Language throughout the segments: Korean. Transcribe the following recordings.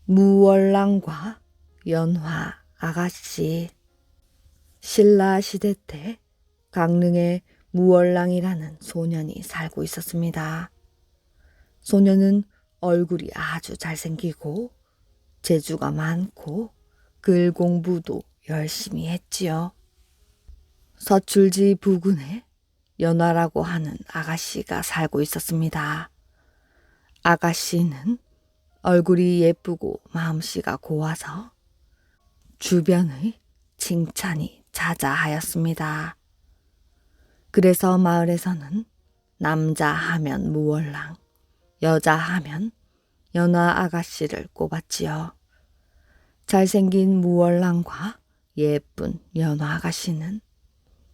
무월랑과 연화 아가씨. 신라 시대 때 강릉에 무월랑이라는 소년이 살고 있었습니다. 소년은 얼굴이 아주 잘생기고 재주가 많고 글 공부도 열심히 했지요. 서출지 부근에 연화라고 하는 아가씨가 살고 있었습니다. 아가씨는 얼굴이 예쁘고 마음씨가 고와서 주변의 칭찬이 자자하였습니다. 그래서 마을에서는 남자 하면 무월랑, 여자 하면 연화 아가씨를 꼽았지요. 잘생긴 무월랑과 예쁜 연화 아가씨는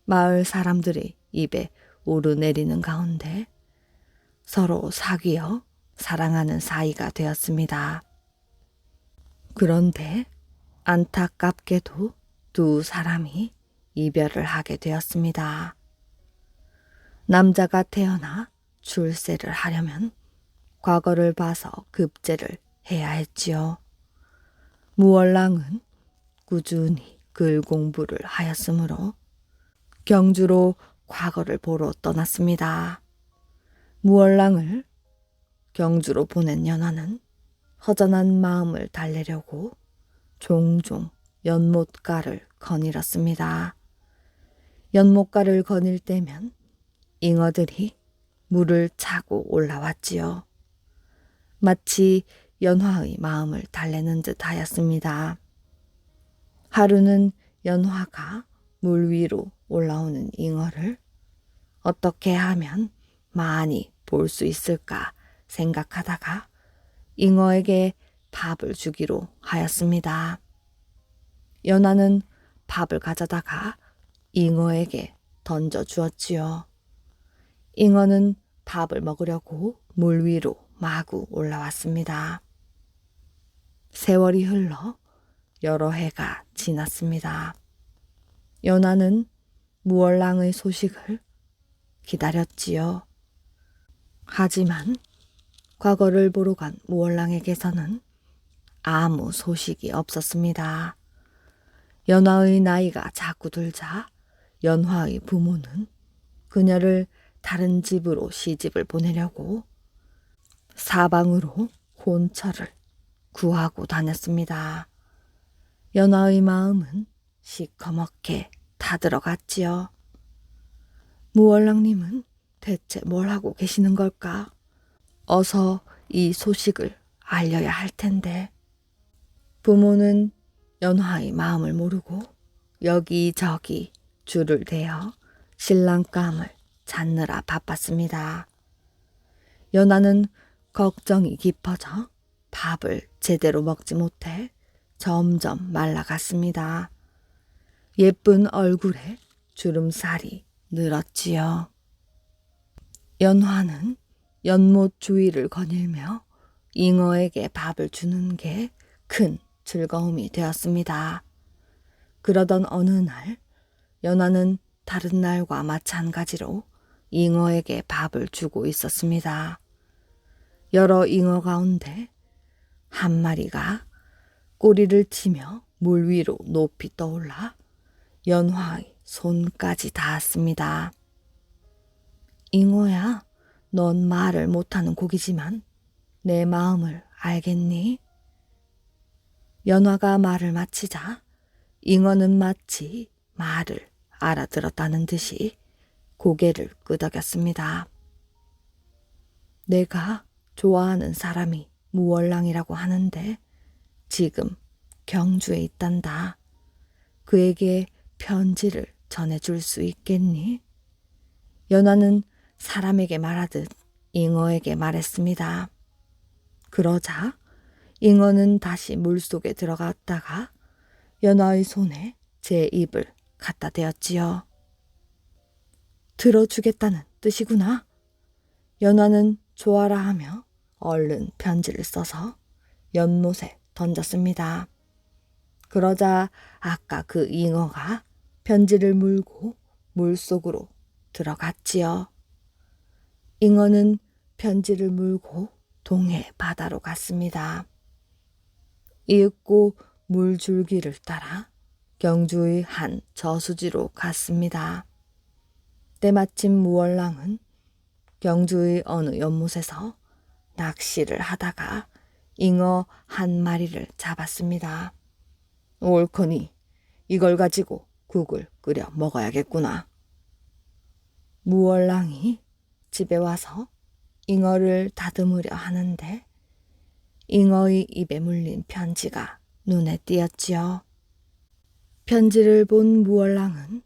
마을 사람들의 입에 오르내리는 가운데 서로 사귀어 사랑하는 사이가 되었습니다. 그런데 안타깝게도 두 사람이 이별을 하게 되었습니다. 남자가 태어나 출세를 하려면 과거를 봐서 급제를 해야 했지요. 무월랑은 꾸준히 글 공부를 하였으므로 경주로 과거를 보러 떠났습니다. 무월랑을 경주로 보낸 연화는 허전한 마음을 달래려고 종종 연못가를 거닐었습니다. 연못가를 거닐 때면 잉어들이 물을 차고 올라왔지요. 마치 연화의 마음을 달래는 듯 하였습니다. 하루는 연화가 물 위로 올라오는 잉어를 어떻게 하면 많이 볼 수 있을까 생각하다가 잉어에게 밥을 주기로 하였습니다. 연화는 밥을 가져다가 잉어에게 던져 주었지요. 잉어는 밥을 먹으려고 물 위로 마구 올라왔습니다. 세월이 흘러 여러 해가 지났습니다. 연화는 무월랑의 소식을 기다렸지요. 하지만 과거를 보러 간 무월랑에게서는 아무 소식이 없었습니다. 연화의 나이가 자꾸 들자 연화의 부모는 그녀를 다른 집으로 시집을 보내려고 사방으로 혼처를 구하고 다녔습니다. 연화의 마음은 시커멓게 타들어갔지요. 무월랑님은 대체 뭘 하고 계시는 걸까? 어서 이 소식을 알려야 할 텐데. 부모는 연화의 마음을 모르고 여기저기 줄을 대어 신랑감을 찾느라 바빴습니다. 연화는 걱정이 깊어져 밥을 제대로 먹지 못해 점점 말라갔습니다. 예쁜 얼굴에 주름살이 늘었지요. 연화는 연못 주위를 거닐며 잉어에게 밥을 주는 게 큰 즐거움이 되었습니다. 그러던 어느 날 연화는 다른 날과 마찬가지로 잉어에게 밥을 주고 있었습니다. 여러 잉어 가운데 한 마리가 꼬리를 치며 물 위로 높이 떠올라 연화의 손까지 닿았습니다. 잉어야, 넌 말을 못하는 고기지만 내 마음을 알겠니? 연화가 말을 마치자 잉어는 마치 말을 알아들었다는 듯이 고개를 끄덕였습니다. 내가 좋아하는 사람이 무월랑이라고 하는데 지금 경주에 있단다. 그에게 편지를 전해줄 수 있겠니? 연화는 사람에게 말하듯 잉어에게 말했습니다. 그러자 잉어는 다시 물속에 들어갔다가 연화의 손에 제 입을 갖다 대었지요. 들어주겠다는 뜻이구나. 연화는 좋아라 하며 얼른 편지를 써서 연못에 던졌습니다. 그러자 아까 그 잉어가 편지를 물고 물속으로 들어갔지요. 잉어는 편지를 물고 동해 바다로 갔습니다. 이윽고 물줄기를 따라 경주의 한 저수지로 갔습니다. 때마침 무월랑은 경주의 어느 연못에서 낚시를 하다가 잉어 한 마리를 잡았습니다. 옳거니 이걸 가지고 국을 끓여 먹어야겠구나. 무월랑이 집에 와서 잉어를 다듬으려 하는데 잉어의 입에 물린 편지가 눈에 띄었지요. 편지를 본 무월랑은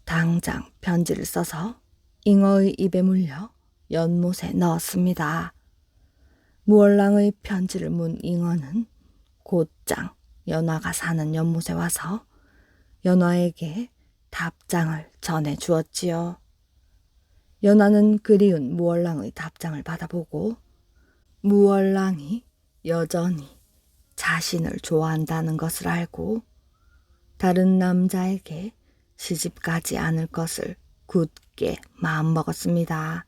당장 편지를 써서 잉어의 입에 물려 연못에 넣었습니다. 무월랑의 편지를 문 잉어는 곧장 연화가 사는 연못에 와서 연화에게 답장을 전해 주었지요. 연화는 그리운 무월랑의 답장을 받아보고 무월랑이 여전히 자신을 좋아한다는 것을 알고 다른 남자에게 시집가지 않을 것을 굳게 마음먹었습니다.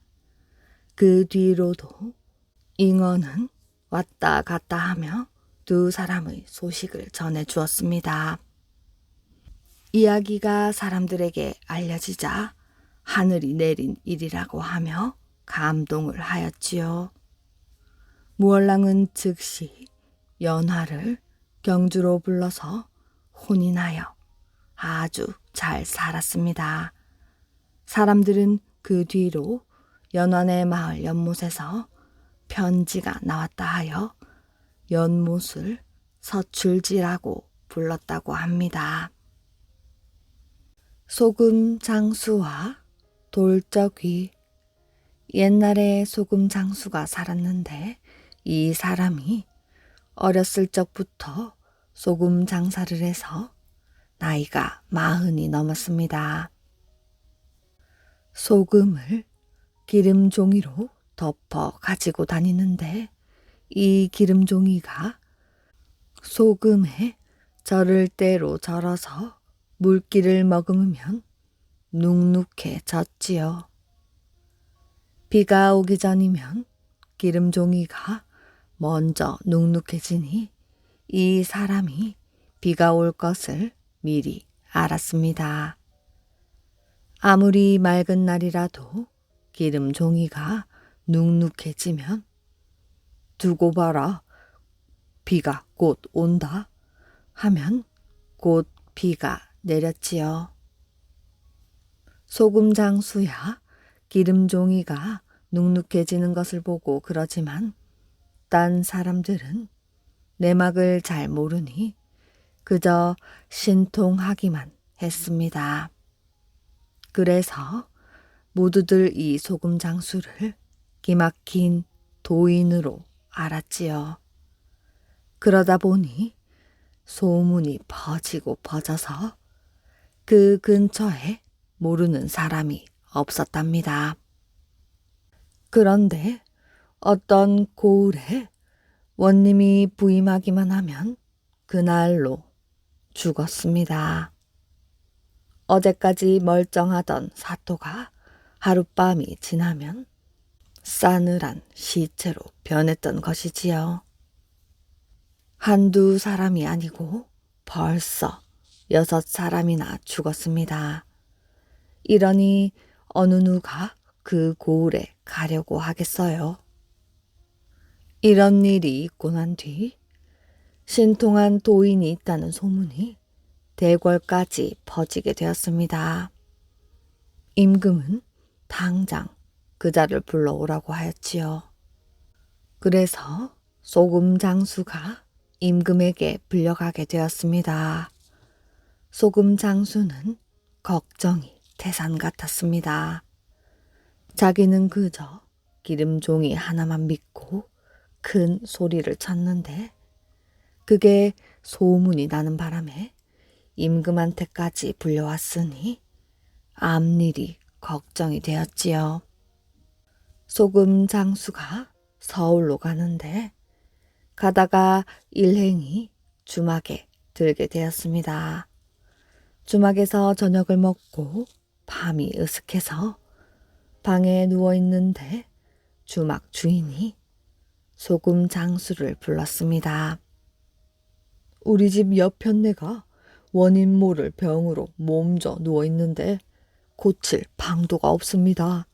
그 뒤로도 잉어는 왔다 갔다 하며 두 사람의 소식을 전해 주었습니다. 이야기가 사람들에게 알려지자 하늘이 내린 일이라고 하며 감동을 하였지요. 무월랑은 즉시 연화를 경주로 불러서 혼인하여 아주 잘 살았습니다. 사람들은 그 뒤로 연화네 마을 연못에서 편지가 나왔다 하여 연못을 서출지라고 불렀다고 합니다. 소금 장수와 돌적이. 옛날에 소금 장수가 살았는데 이 사람이 어렸을 적부터 소금 장사를 해서 나이가 40이 넘었습니다. 소금을 기름 종이로 덮어 가지고 다니는데 이 기름 종이가 소금에 절을 대로 절어서 물기를 머금으면 눅눅해졌지요. 비가 오기 전이면 기름 종이가 먼저 눅눅해지니 이 사람이 비가 올 것을 미리 알았습니다. 아무리 맑은 날이라도 기름 종이가 눅눅해지면 두고 봐라, 비가 곧 온다 하면 곧 비가 내렸지요. 소금 장수야 기름 종이가 눅눅해지는 것을 보고 그러지만 딴 사람들은 내막을 잘 모르니 그저 신통하기만 했습니다. 그래서 모두들 이 소금 장수를 기막힌 도인으로 알았지요. 그러다 보니 소문이 퍼지고 퍼져서 그 근처에 모르는 사람이 없었답니다. 그런데 어떤 고을에 원님이 부임하기만 하면 그날로 죽었습니다. 어제까지 멀쩡하던 사토가 하룻밤이 지나면 싸늘한 시체로 변했던 것이지요. 한두 사람이 아니고 벌써 6사람이나 죽었습니다. 이러니 어느 누가 그 고을에 가려고 하겠어요. 이런 일이 있고 난 뒤 신통한 도인이 있다는 소문이 대궐까지 퍼지게 되었습니다. 임금은 당장 그자를 불러오라고 하였지요. 그래서 소금 장수가 임금에게 불려가게 되었습니다. 소금 장수는 걱정이 태산 같았습니다. 자기는 그저 기름 종이 하나만 믿고 큰 소리를 쳤는데 그게 소문이 나는 바람에 임금한테까지 불려왔으니 앞일이 걱정이 되었지요. 소금 장수가 서울로 가는데 가다가 일행이 주막에 들게 되었습니다. 주막에서 저녁을 먹고 밤이 으슥해서 방에 누워있는데 주막 주인이 소금 장수를 불렀습니다. 우리 집 옆편네가 원인 모를 병으로 몸져 누워있는데 고칠 방도가 없습니다.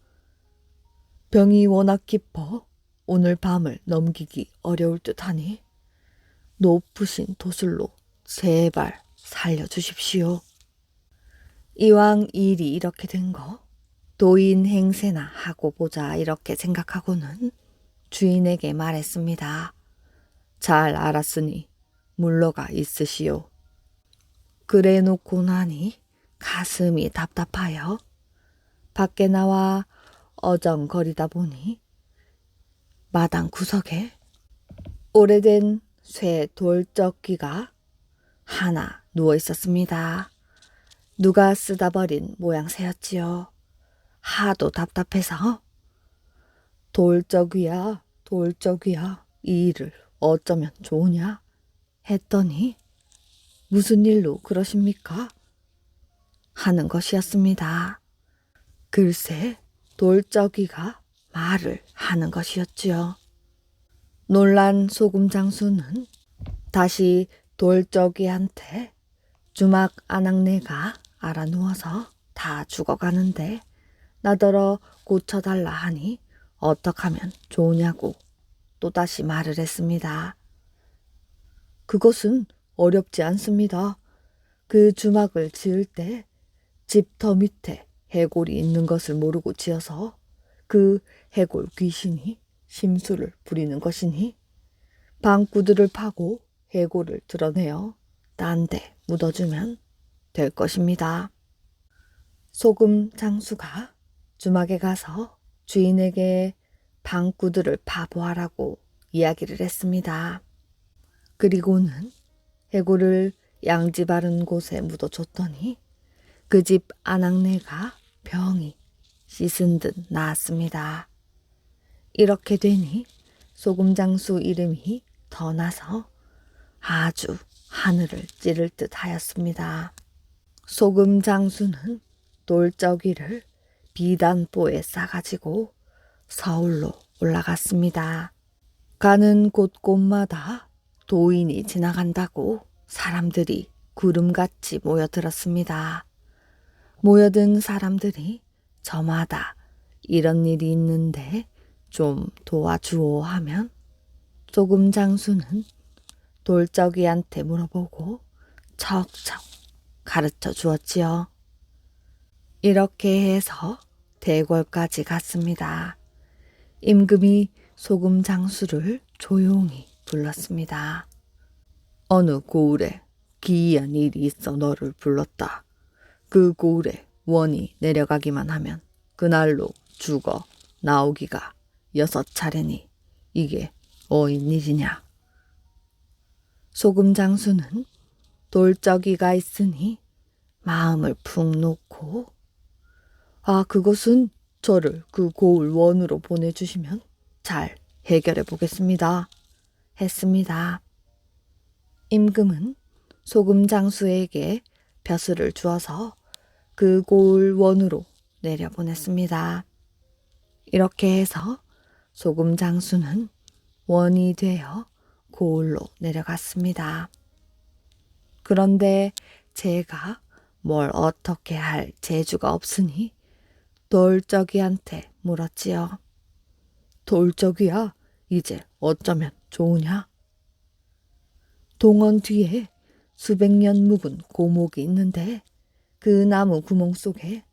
병이 워낙 깊어 오늘 밤을 넘기기 어려울 듯하니 높으신 도술로 제발 살려주십시오. 이왕 일이 이렇게 된 거 도인 행세나 하고 보자 이렇게 생각하고는 주인에게 말했습니다. 잘 알았으니 물러가 있으시오. 그래 놓고 나니 가슴이 답답하여 밖에 나와 어정거리다 보니 마당 구석에 오래된 쇠 돌적기가 하나 누워 있었습니다. 누가 쓰다 버린 모양새였지요. 하도 답답해서 돌적이야 돌적이야 이 일을 어쩌면 좋으냐 했더니 무슨 일로 그러십니까? 하는 것이었습니다. 글쎄 돌적이가 말을 하는 것이었지요. 놀란 소금 장수는 다시 돌적이한테 주막 아낙네가 알아 누워서 다 죽어가는데 나더러 고쳐달라 하니 어떡하면 좋으냐고 또다시 말을 했습니다. 그것은 어렵지 않습니다. 그 주막을 지을 때 집터 밑에 해골이 있는 것을 모르고 지어서 그 해골 귀신이 심술을 부리는 것이니 방구들을 파고 해골을 드러내어 딴 데 묻어주면 될 것입니다. 소금 장수가 주막에 가서 주인에게 방구들을 파보아라고 이야기를 했습니다. 그리고는 해골을 양지 바른 곳에 묻어줬더니 그 집 아낙네가 병이 씻은 듯 나았습니다. 이렇게 되니 소금장수 이름이 더 나서 아주 하늘을 찌를 듯 하였습니다. 소금장수는 돌적이를 비단보에 싸가지고 서울로 올라갔습니다. 가는 곳곳마다 도인이 지나간다고 사람들이 구름같이 모여들었습니다. 모여든 사람들이 저마다 이런 일이 있는데 좀 도와주오 하면 소금장수는 돌적이한테 물어보고 척척 가르쳐 주었지요. 이렇게 해서 대궐까지 갔습니다. 임금이 소금장수를 조용히 불렀습니다. 어느 고을에 기이한 일이 있어 너를 불렀다. 그 고을에 원이 내려가기만 하면 그날로 죽어 나오기가 6차례니 이게 어인 일이냐. 소금장수는 돌적이가 있으니 마음을 푹 놓고 그것은 저를 그 고을 원으로 보내주시면 잘 해결해 보겠습니다. 했습니다. 임금은 소금장수에게 벼슬을 주어서 그 고을 원으로 내려보냈습니다. 이렇게 해서 소금장수는 원이 되어 고을로 내려갔습니다. 그런데 제가 뭘 어떻게 할 재주가 없으니 돌적이한테 물었지요. 돌적이야, 이제 어쩌면 좋으냐? 동원 뒤에 수백 년 묵은 고목이 있는데 그 나무 구멍 속에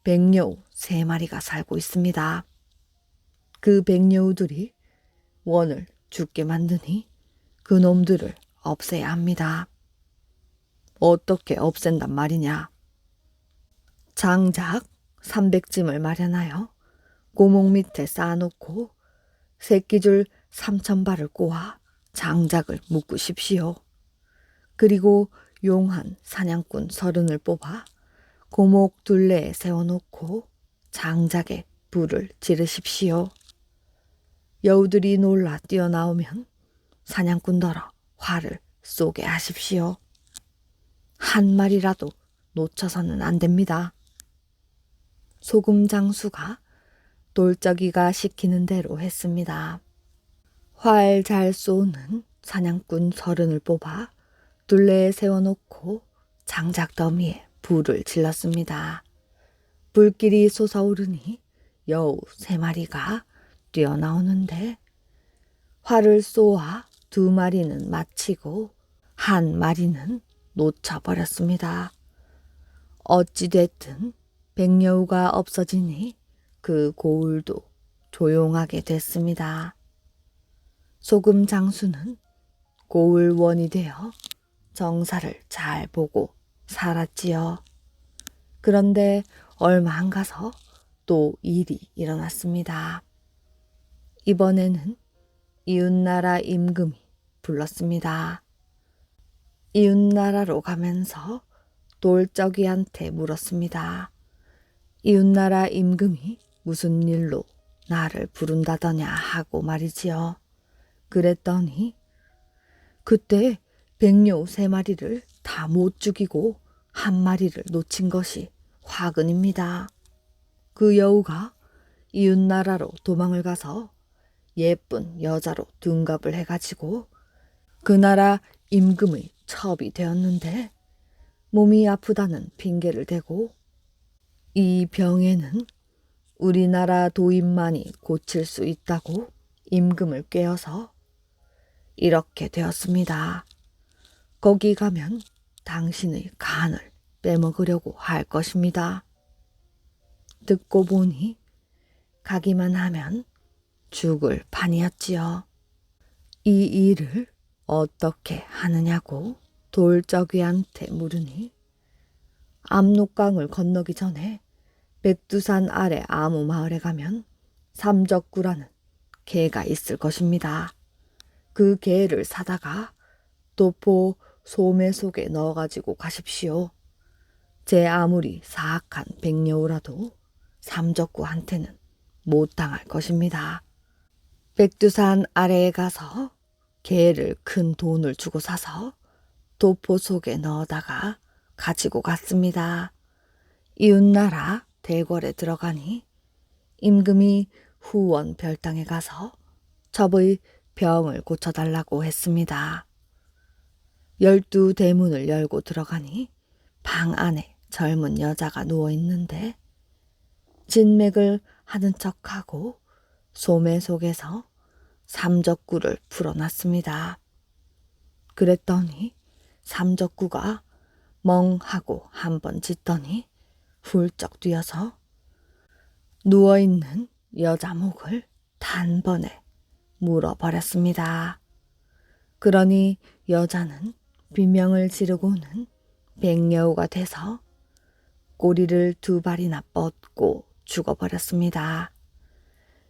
백여우 3마리가 살고 있습니다. 그 백여우들이 원을 죽게 만드니 그 놈들을 없애야 합니다. 어떻게 없앤단 말이냐? 장작 300짐을 마련하여 고목 밑에 쌓아놓고 새끼줄 3,000발을 꼬아 장작을 묶으십시오. 그리고 용한 사냥꾼 30을 뽑아 고목 둘레에 세워놓고 장작에 불을 지르십시오. 여우들이 놀라 뛰어나오면 사냥꾼더러 활을 쏘게 하십시오. 한 마리라도 놓쳐서는 안 됩니다. 소금장수가 돌적이가 시키는 대로 했습니다. 활 잘 쏘는 사냥꾼 30을 뽑아 벽둘레에 세워놓고 장작더미에 불을 질렀습니다. 불길이 솟아오르니 여우 3마리가 뛰어나오는데 활을 쏘아 2마리는 마치고 1마리는 놓쳐버렸습니다. 어찌됐든 백여우가 없어지니 그 고을도 조용하게 됐습니다. 소금 장수는 고을원이 되어 정사를 잘 보고 살았지요. 그런데 얼마 안 가서 또 일이 일어났습니다. 이번에는 이웃나라 임금이 불렀습니다. 이웃나라로 가면서 돌적이한테 물었습니다. 이웃나라 임금이 무슨 일로 나를 부른다더냐 하고 말이지요. 그랬더니 그때 백여우 3마리를 다 못 죽이고 1마리를 놓친 것이 화근입니다. 그 여우가 이웃나라로 도망을 가서 예쁜 여자로 둔갑을 해가지고 그 나라 임금의 첩이 되었는데 몸이 아프다는 핑계를 대고 이 병에는 우리나라 도인만이 고칠 수 있다고 임금을 꾀어서 이렇게 되었습니다. 거기 가면 당신의 간을 빼먹으려고 할 것입니다. 듣고 보니 가기만 하면 죽을 판이었지요. 이 일을 어떻게 하느냐고 돌적이한테 물으니 압록강을 건너기 전에 백두산 아래 아무 마을에 가면 삼적구라는 개가 있을 것입니다. 그 개를 사다가 도포 소매 속에 넣어가지고 가십시오. 제 아무리 사악한 백여우라도 삼적구한테는 못 당할 것입니다. 백두산 아래에 가서 개를 큰 돈을 주고 사서 도포 속에 넣어다가 가지고 갔습니다. 이웃나라 대궐에 들어가니 임금이 후원 별당에 가서 첩의 병을 고쳐달라고 했습니다. 12대문을 열고 들어가니 방 안에 젊은 여자가 누워있는데 진맥을 하는 척하고 소매 속에서 삼적구를 풀어놨습니다. 그랬더니 삼적구가 멍하고 한번 짖더니 훌쩍 뛰어서 누워있는 여자 목을 단번에 물어버렸습니다. 그러니 여자는 비명을 지르고는 백여우가 돼서 꼬리를 2발이나 뻗고 죽어버렸습니다.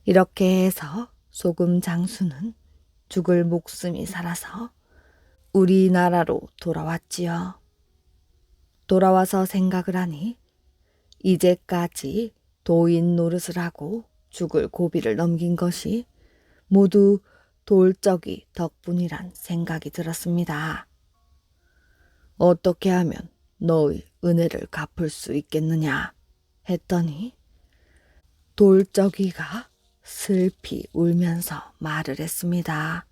이렇게 해서 소금 장수는 죽을 목숨이 살아서 우리나라로 돌아왔지요. 돌아와서 생각을 하니 이제까지 도인 노릇을 하고 죽을 고비를 넘긴 것이 모두 돌적이 덕분이란 생각이 들었습니다. 어떻게 하면 너의 은혜를 갚을 수 있겠느냐 했더니 돌적이가 슬피 울면서 말을 했습니다.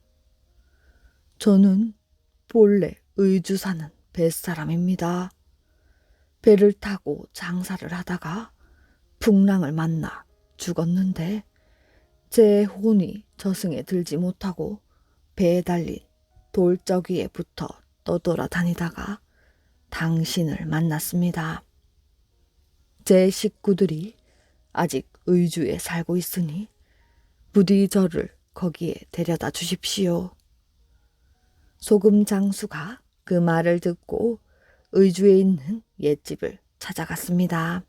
저는 본래 의주 사는 뱃사람입니다. 배를 타고 장사를 하다가 풍랑을 만나 죽었는데 제 혼이 저승에 들지 못하고 배에 달린 돌적이에 붙어 떠돌아다니다가 당신을 만났습니다. 제 식구들이 아직 의주에 살고 있으니 부디 저를 거기에 데려다 주십시오. 소금 장수가 그 말을 듣고 의주에 있는 옛집을 찾아갔습니다.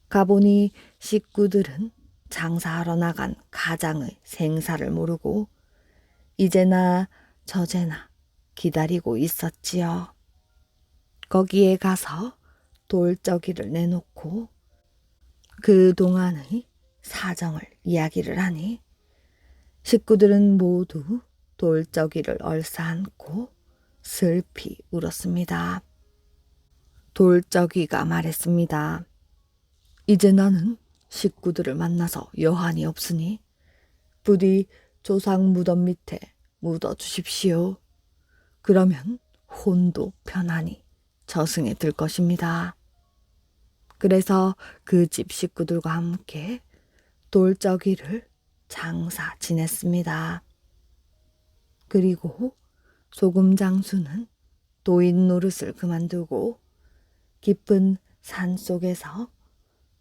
가보니 식구들은 장사하러 나간 가장의 생사를 모르고 이제나 저제나 기다리고 있었지요. 거기에 가서 돌적이를 내놓고 그동안의 사정을 이야기를 하니 식구들은 모두 돌적이를 얼싸안고 슬피 울었습니다. 돌적이가 말했습니다. 이제 나는 식구들을 만나서 여한이 없으니 부디 조상 무덤 밑에 묻어 주십시오. 그러면 혼도 편안히 저승에 들 것입니다. 그래서 그 집 식구들과 함께 돌적이를 장사 지냈습니다. 그리고 소금 장수는 도인 노릇을 그만두고 깊은 산 속에서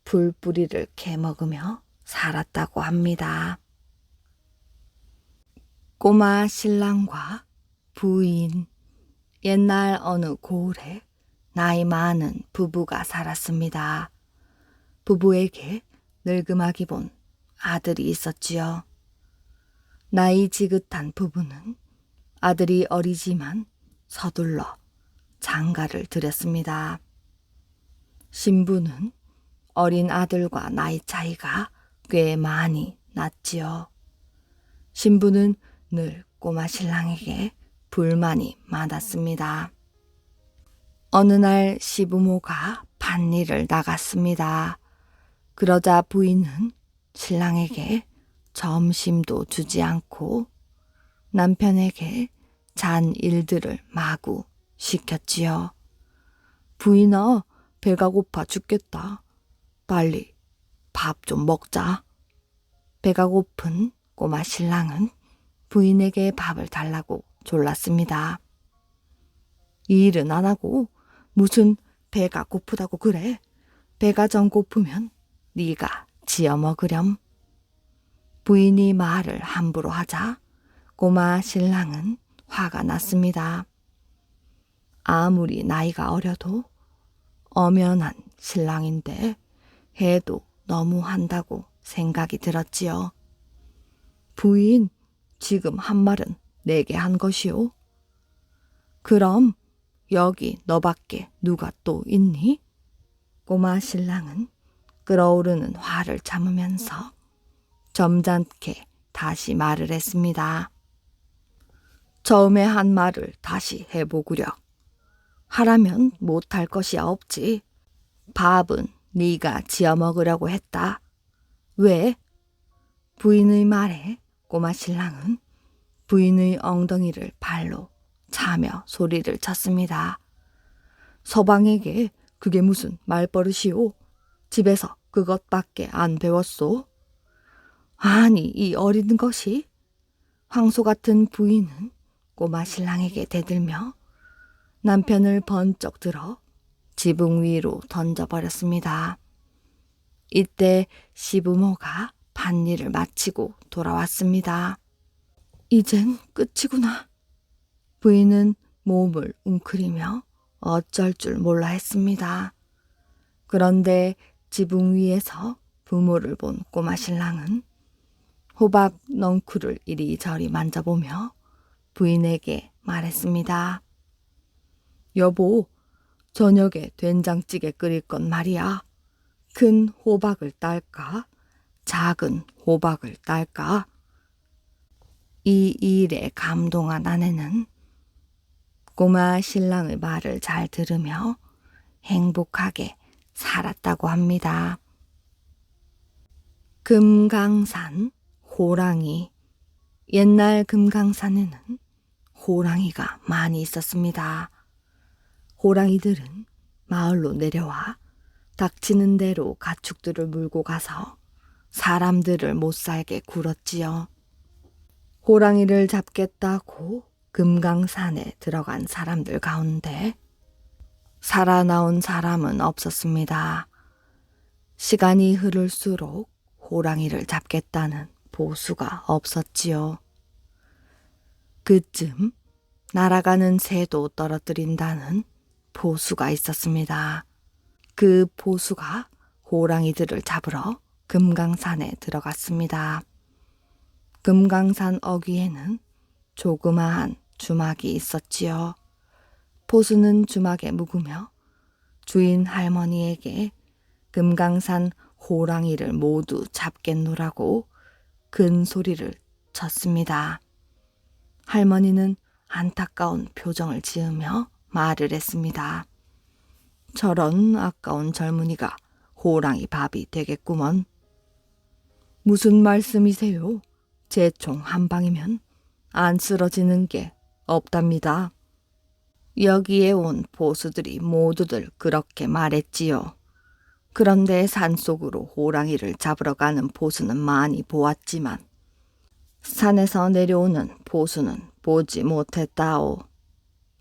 풀뿌리를 캐먹으며 살았다고 합니다. 꼬마 신랑과 부인. 옛날 어느 고을에 나이 많은 부부가 살았습니다. 부부에게 늙음하기 본 아들이 있었지요. 나이 지긋한 부부는 아들이 어리지만 서둘러 장가를 들였습니다. 신부는 어린 아들과 나이 차이가 꽤 많이 났지요. 신부는 늘 꼬마 신랑에게 불만이 많았습니다. 어느 날 시부모가 밭일을 나갔습니다. 그러자 부인은 신랑에게 점심도 주지 않고 남편에게 잔 일들을 마구 시켰지요. 부인아, 배가 고파 죽겠다. 빨리 밥 좀 먹자. 배가 고픈 꼬마 신랑은 부인에게 밥을 달라고 졸랐습니다. 이 일은 안 하고 무슨 배가 고프다고 그래. 배가 정 고프면 네가 지어 먹으렴. 부인이 말을 함부로 하자 꼬마 신랑은 화가 났습니다. 아무리 나이가 어려도 엄연한 신랑인데 해도 너무한다고 생각이 들었지요. 부인, 지금 한 말은 내게 한 것이오. 그럼 여기 너밖에 누가 또 있니? 꼬마 신랑은 끓어오르는 화를 참으면서 점잖게 다시 말을 했습니다. 처음에 한 말을 다시 해보구려. 하라면 못할 것이 없지. 밥은 네가 지어 먹으려고 했다. 왜? 부인의 말에 꼬마 신랑은 부인의 엉덩이를 발로 차며 소리를 쳤습니다. 서방에게 그게 무슨 말버릇이오? 집에서 그것밖에 안 배웠소? 아니, 이 어린 것이? 황소 같은 부인은 꼬마 신랑에게 대들며 남편을 번쩍 들어 지붕 위로 던져버렸습니다. 이때 시부모가 밭일을 마치고 돌아왔습니다. 이젠 끝이구나. 부인은 몸을 웅크리며 어쩔 줄 몰라 했습니다. 그런데 지붕 위에서 부모를 본 꼬마 신랑은 호박 넝쿨을 이리저리 만져보며 부인에게 말했습니다. 여보, 저녁에 된장찌개 끓일 건 말이야. 큰 호박을 딸까? 작은 호박을 딸까? 이 일에 감동한 아내는 꼬마 신랑의 말을 잘 들으며 행복하게 살았다고 합니다. 금강산 호랑이. 옛날 금강산에는 호랑이가 많이 있었습니다. 호랑이들은 마을로 내려와 닥치는 대로 가축들을 물고 가서 사람들을 못살게 굴었지요. 호랑이를 잡겠다고 금강산에 들어간 사람들 가운데 살아나온 사람은 없었습니다. 시간이 흐를수록 호랑이를 잡겠다는 보수가 없었지요. 그쯤 날아가는 새도 떨어뜨린다는 보수가 있었습니다. 그 보수가 호랑이들을 잡으러 금강산에 들어갔습니다. 금강산 어귀에는 조그마한 주막이 있었지요. 보수는 주막에 묵으며 주인 할머니에게 금강산 호랑이를 모두 잡겠노라고 큰 소리를 쳤습니다. 할머니는 안타까운 표정을 지으며 말을 했습니다. 저런 아까운 젊은이가 호랑이 밥이 되겠구먼. 무슨 말씀이세요? 제 총 한 방이면 안 쓰러지는 게 없답니다. 여기에 온 보수들이 모두들 그렇게 말했지요. 그런데 산속으로 호랑이를 잡으러 가는 보수는 많이 보았지만 산에서 내려오는 보수는 보지 못했다오.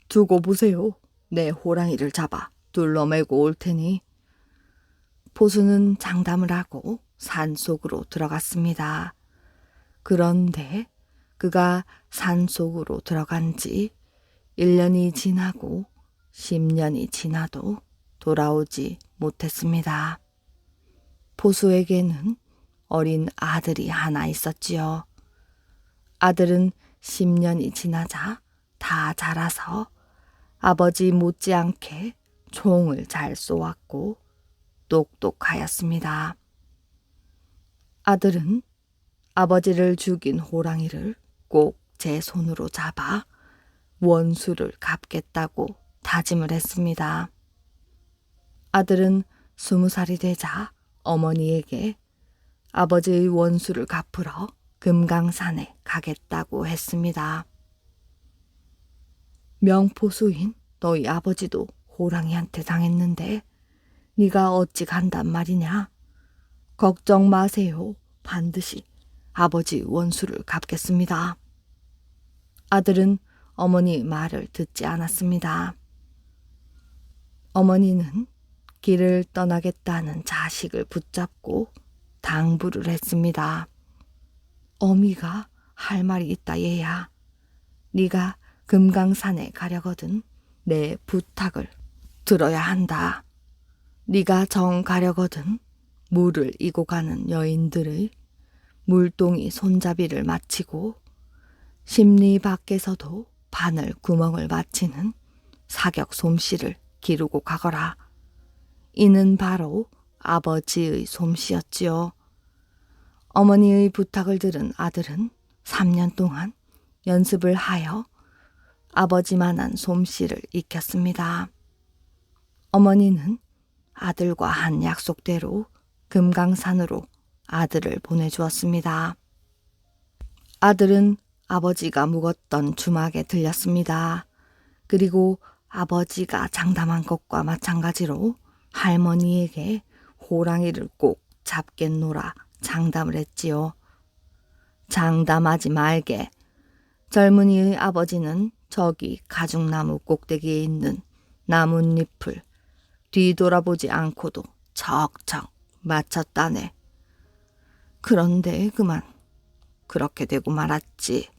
두고 보세요. 내 호랑이를 잡아 둘러매고 올 테니. 보수는 장담을 하고 산속으로 들어갔습니다. 그런데 그가 산속으로 들어간 지 1년이 지나고 10년이 지나도 돌아오지 못했습니다. 보수에게는 어린 아들이 하나 있었지요. 아들은 10년이 지나자 다 자라서 아버지 못지않게 총을 잘 쏘았고 똑똑하였습니다. 아들은 아버지를 죽인 호랑이를 꼭 제 손으로 잡아 원수를 갚겠다고 다짐을 했습니다. 아들은 20살이 되자 어머니에게 아버지의 원수를 갚으러 금강산에 가겠다고 했습니다. 명포수인 너희 아버지도 호랑이한테 당했는데 네가 어찌 간단 말이냐? 걱정 마세요. 반드시 아버지 원수를 갚겠습니다. 아들은 어머니 말을 듣지 않았습니다. 어머니는 길을 떠나겠다는 자식을 붙잡고 당부를 했습니다. 어미가 할 말이 있다 얘야. 네가 금강산에 가려거든 내 부탁을 들어야 한다. 네가 정 가려거든 물을 이고 가는 여인들의 물동이 손잡이를 마치고 심리 밖에서도 바늘 구멍을 맞히는 사격 솜씨를 기르고 가거라. 이는 바로 아버지의 솜씨였지요. 어머니의 부탁을 들은 아들은 3년 동안 연습을 하여 아버지만한 솜씨를 익혔습니다. 어머니는 아들과 한 약속대로 금강산으로 아들을 보내주었습니다. 아들은 아버지가 묵었던 주막에 들렸습니다. 그리고 아버지가 장담한 것과 마찬가지로 할머니에게 호랑이를 꼭 잡겠노라 장담을 했지요. 장담하지 말게. 젊은이의 아버지는 저기 가죽나무 꼭대기에 있는 나뭇잎을 뒤돌아보지 않고도 척척 맞췄다네. 그런데 그만 그렇게 되고 말았지.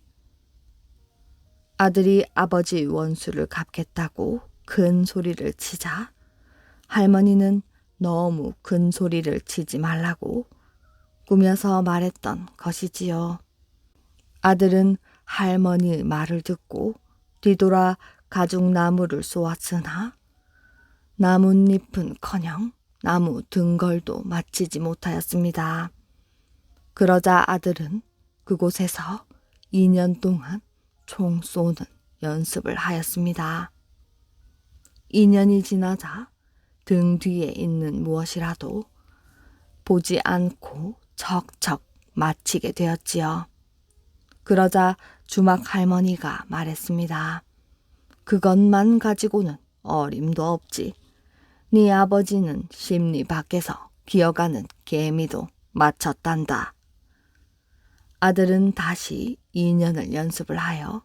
아들이 아버지 원수를 갚겠다고 큰 소리를 치자 할머니는 너무 큰 소리를 치지 말라고 꾸며서 말했던 것이지요. 아들은 할머니의 말을 듣고 뒤돌아 가죽나무를 쏘았으나 나뭇잎은커녕 나무 등걸도 맞히지 못하였습니다. 그러자 아들은 그곳에서 2년 동안 총 쏘는 연습을 하였습니다. 2년이 지나자 등 뒤에 있는 무엇이라도 보지 않고 척척 맞히게 되었지요. 그러자 주막 할머니가 말했습니다. 그것만 가지고는 어림도 없지. 네 아버지는 심리 밖에서 기어가는 개미도 맞췄단다. 아들은 다시 2년을 연습을 하여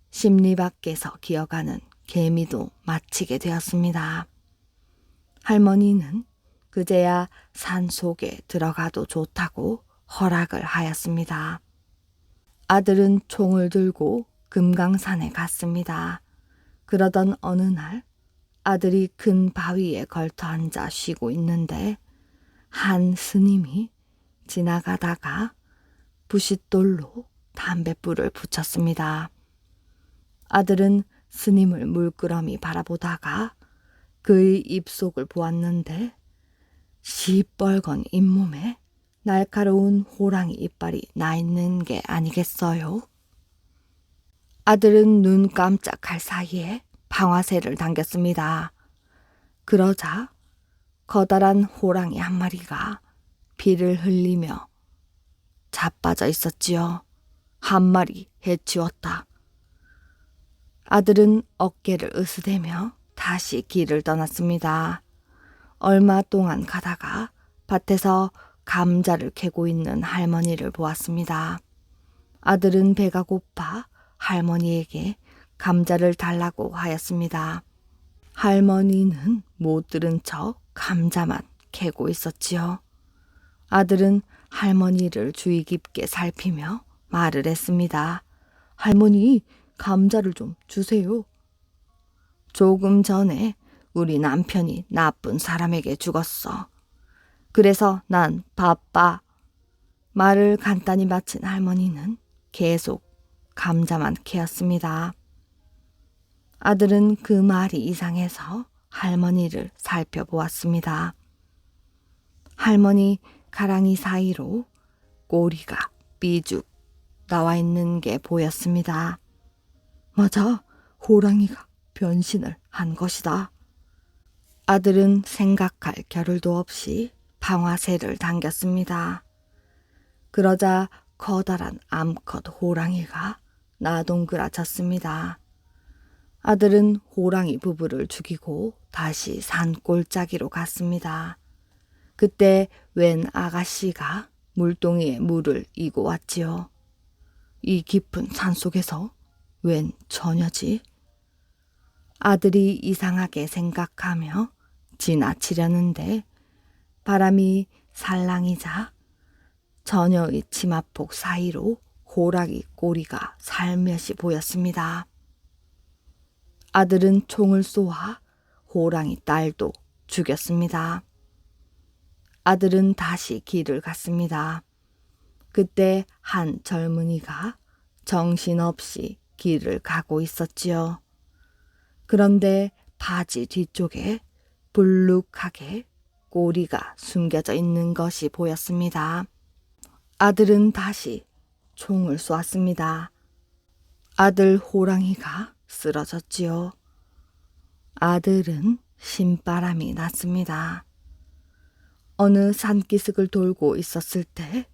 심리 밖에서 기어가는 개미도 맞히게 되었습니다. 할머니는 그제야 산속에 들어가도 좋다고 허락을 하였습니다. 아들은 총을 들고 금강산에 갔습니다. 그러던 어느 날 아들이 큰 바위에 걸터 앉아 쉬고 있는데 한 스님이 지나가다가 부싯돌로 담뱃불을 붙였습니다. 아들은 스님을 물끄러미 바라보다가 그의 입속을 보았는데 시뻘건 잇몸에 날카로운 호랑이 이빨이 나 있는 게 아니겠어요? 아들은 눈 깜짝할 사이에 방아쇠를 당겼습니다. 그러자 커다란 호랑이 한 마리가 피를 흘리며 자빠져 있었지요. 한 마리 해치웠다. 아들은 어깨를 으스대며 다시 길을 떠났습니다. 얼마 동안 가다가 밭에서 감자를 캐고 있는 할머니를 보았습니다. 아들은 배가 고파 할머니에게 감자를 달라고 하였습니다. 할머니는 못 들은 척 감자만 캐고 있었지요. 아들은 할머니를 주의 깊게 살피며 말을 했습니다. 할머니, 감자를 좀 주세요. 조금 전에 우리 남편이 나쁜 사람에게 죽었어. 그래서 난 바빠. 말을 간단히 마친 할머니는 계속 감자만 캐었습니다. 아들은 그 말이 이상해서 할머니를 살펴보았습니다. 할머니 가랑이 사이로 꼬리가 삐죽 나와 있는 게 보였습니다. 맞아, 호랑이가 변신을 한 것이다. 아들은 생각할 겨를도 없이 방아쇠를 당겼습니다. 그러자 커다란 암컷 호랑이가 나동그라쳤습니다. 아들은 호랑이 부부를 죽이고 다시 산골짜기로 갔습니다. 그때 웬 아가씨가 물동이에 물을 이고 왔지요. 이 깊은 산속에서 웬 처녀지? 아들이 이상하게 생각하며 지나치려는데 바람이 살랑이자 처녀의 치마폭 사이로 호랑이 꼬리가 살며시 보였습니다. 아들은 총을 쏘아 호랑이 딸도 죽였습니다. 아들은 다시 길을 갔습니다. 그때 한 젊은이가 정신없이 길을 가고 있었지요. 그런데 바지 뒤쪽에 불룩하게 꼬리가 숨겨져 있는 것이 보였습니다. 아들은 다시 총을 쏘았습니다. 아들 호랑이가 쓰러졌지요. 아들은 신바람이 났습니다. 어느 산기슭을 돌고 있었을 때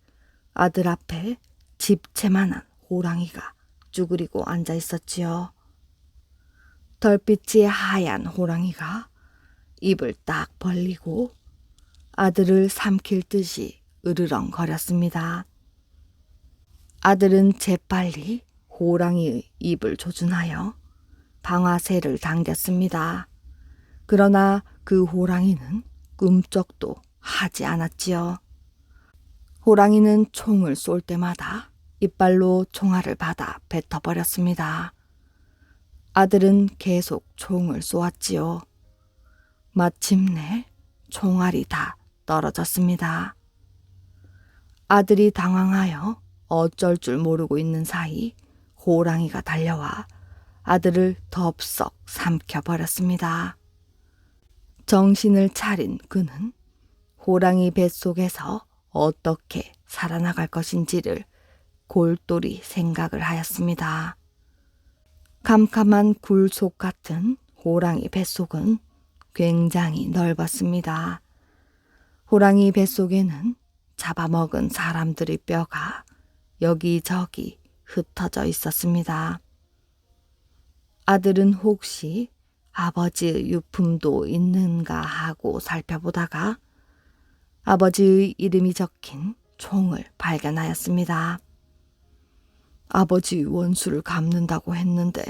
아들 앞에 집채만한 호랑이가 쭈그리고 앉아 있었지요. 덜빛이 하얀 호랑이가 입을 딱 벌리고 아들을 삼킬 듯이 으르렁거렸습니다. 아들은 재빨리 호랑이의 입을 조준하여 방아쇠를 당겼습니다. 그러나 그 호랑이는 꿈쩍도 하지 않았지요. 호랑이는 총을 쏠 때마다 이빨로 총알을 받아 뱉어버렸습니다. 아들은 계속 총을 쏘았지요. 마침내 총알이 다 떨어졌습니다. 아들이 당황하여 어쩔 줄 모르고 있는 사이 호랑이가 달려와 아들을 덥석 삼켜버렸습니다. 정신을 차린 그는 호랑이 뱃속에서 어떻게 살아나갈 것인지를 골똘히 생각을 하였습니다. 캄캄한 굴속 같은 호랑이 뱃속은 굉장히 넓었습니다. 호랑이 뱃속에는 잡아먹은 사람들의 뼈가 여기저기 흩어져 있었습니다. 아들은 혹시 아버지의 유품도 있는가 하고 살펴보다가 아버지의 이름이 적힌 총을 발견하였습니다. 아버지 원수를 갚는다고 했는데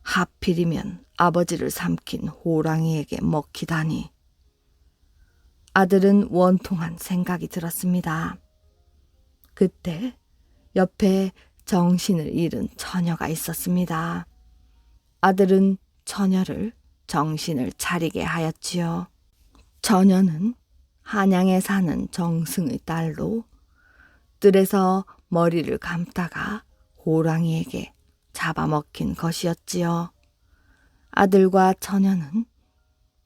하필이면 아버지를 삼킨 호랑이에게 먹히다니. 아들은 원통한 생각이 들었습니다. 그때 옆에 정신을 잃은 처녀가 있었습니다. 아들은 처녀를 정신을 차리게 하였지요. 처녀는 한양에 사는 정승의 딸로 뜰에서 머리를 감다가 호랑이에게 잡아먹힌 것이었지요. 아들과 처녀는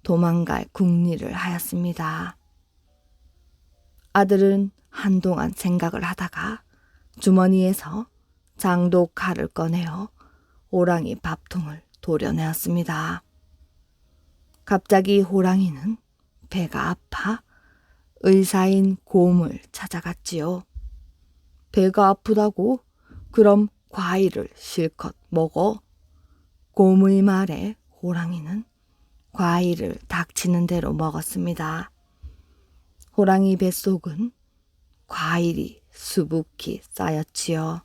도망갈 궁리를 하였습니다. 아들은 한동안 생각을 하다가 주머니에서 장독 칼을 꺼내어 호랑이 밥통을 도려내었습니다. 갑자기 호랑이는 배가 아파 의사인 곰을 찾아갔지요. 배가 아프다고? 그럼 과일을 실컷 먹어. 곰의 말에 호랑이는 과일을 닥치는 대로 먹었습니다. 호랑이 뱃속은 과일이 수북히 쌓였지요.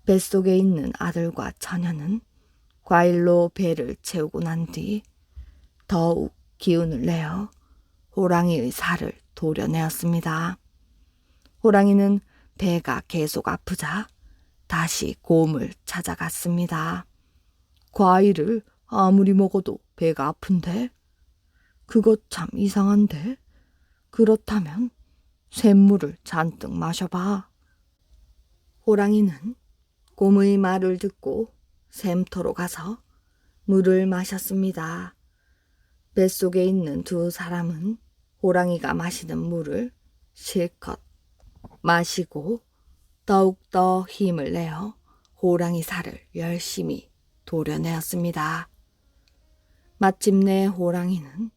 뱃속에 있는 아들과 처녀는 과일로 배를 채우고 난 뒤 더욱 기운을 내어 호랑이의 살을 도려내었습니다. 호랑이는 배가 계속 아프자 다시 곰을 찾아갔습니다. 과일을 아무리 먹어도 배가 아픈데? 그것 참 이상한데? 그렇다면 샘물을 잔뜩 마셔봐. 호랑이는 곰의 말을 듣고 샘터로 가서 물을 마셨습니다. 뱃속에 있는 두 사람은 호랑이가 마시는 물을 실컷 마시고 더욱더 힘을 내어 호랑이 살을 열심히 도려내었습니다. 마침내 호랑이는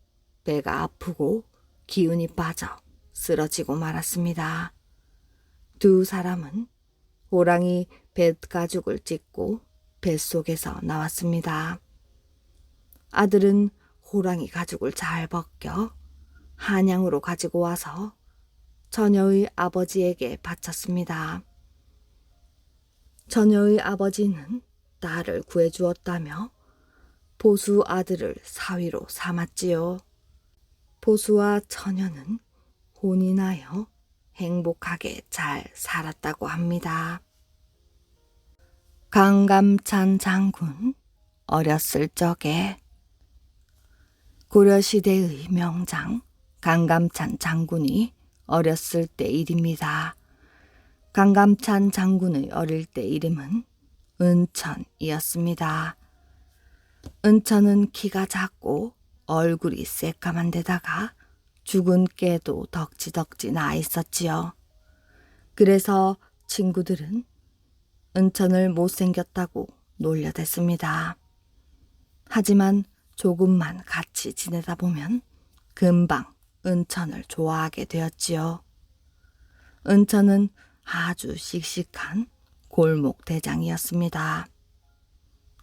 배가 아프고 기운이 빠져 쓰러지고 말았습니다. 두 사람은 호랑이 뱃가죽을 찢고 뱃속에서 나왔습니다. 아들은 호랑이 가죽을 잘 벗겨 한양으로 가지고 와서 처녀의 아버지에게 바쳤습니다. 처녀의 아버지는 딸을 구해주었다며 보수 아들을 사위로 삼았지요. 보수와 처녀는 혼이 나여 행복하게 잘 살았다고 합니다. 강감찬 장군 어렸을 적에 고려시대의 명장 강감찬 장군이 어렸을 때 일입니다. 강감찬 장군의 어릴 때 이름은 은천이었습니다. 은천은 키가 작고 얼굴이 새까만 데다가 죽은 깨도 덕지덕지 나 있었지요. 그래서 친구들은 은천을 못생겼다고 놀려댔습니다. 하지만 조금만 같이 지내다 보면 금방 은천을 좋아하게 되었지요. 은천은 아주 씩씩한 골목 대장이었습니다.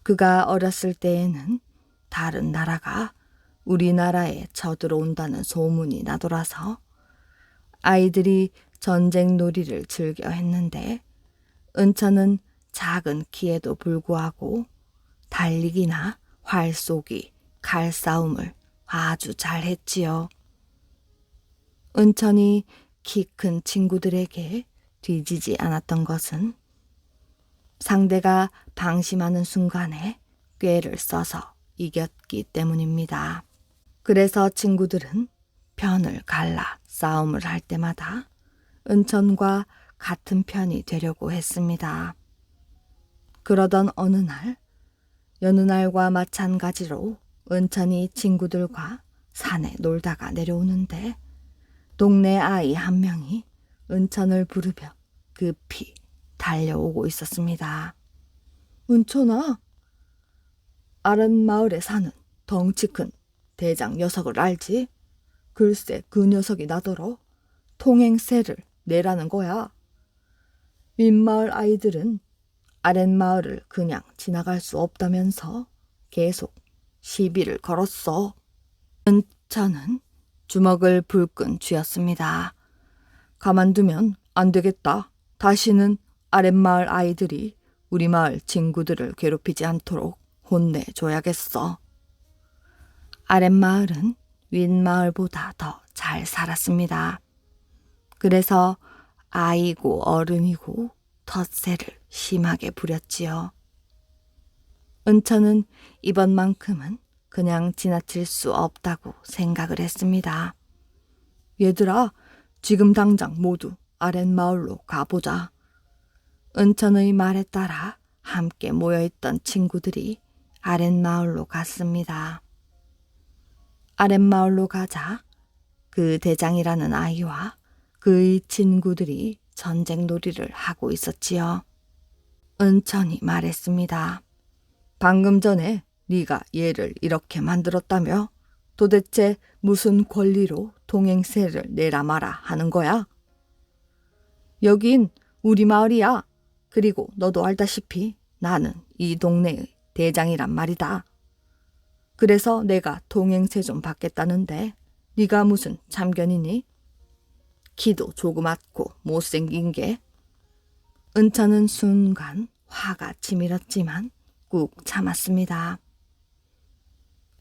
그가 어렸을 때에는 다른 나라가 우리나라에 쳐들어온다는 소문이 나돌아서 아이들이 전쟁 놀이를 즐겨 했는데 은천은 작은 키에도 불구하고 달리기나 활쏘기, 칼싸움을 아주 잘했지요. 은천이 키 큰 친구들에게 뒤지지 않았던 것은 상대가 방심하는 순간에 꾀를 써서 이겼기 때문입니다. 그래서 친구들은 편을 갈라 싸움을 할 때마다 은천과 같은 편이 되려고 했습니다. 그러던 어느 날, 여느 날과 마찬가지로 은천이 친구들과 산에 놀다가 내려오는데 동네 아이 한 명이 은천을 부르며 급히 달려오고 있었습니다. 은천아, 아랫마을에 사는 덩치 큰 대장 녀석을 알지? 글쎄 그 녀석이 나더러 통행세를 내라는 거야. 윗마을 아이들은 아랫마을을 그냥 지나갈 수 없다면서 계속 시비를 걸었어. 은천은 주먹을 불끈 쥐었습니다. 가만두면 안 되겠다. 다시는 아랫마을 아이들이 우리 마을 친구들을 괴롭히지 않도록 혼내줘야겠어. 아랫마을은 윗마을보다 더 잘 살았습니다. 그래서 아이고 어른이고 텃세를 심하게 부렸지요. 은천은 이번만큼은 그냥 지나칠 수 없다고 생각을 했습니다. 얘들아, 지금 당장 모두 아랫마을로 가보자. 은천의 말에 따라 함께 모여있던 친구들이 아랫마을로 갔습니다. 아랫마을로 가자 그 대장이라는 아이와 그의 친구들이 전쟁 놀이를 하고 있었지요. 은천이 말했습니다. 방금 전에 네가 얘를 이렇게 만들었다며? 도대체 무슨 권리로 동행세를 내라 마라 하는 거야? 여긴 우리 마을이야. 그리고 너도 알다시피 나는 이 동네의 대장이란 말이다. 그래서 내가 동행세 좀 받겠다는데 네가 무슨 참견이니? 키도 조그맣고 못생긴 게. 은천은 순간 화가 치밀었지만 꾹 참았습니다.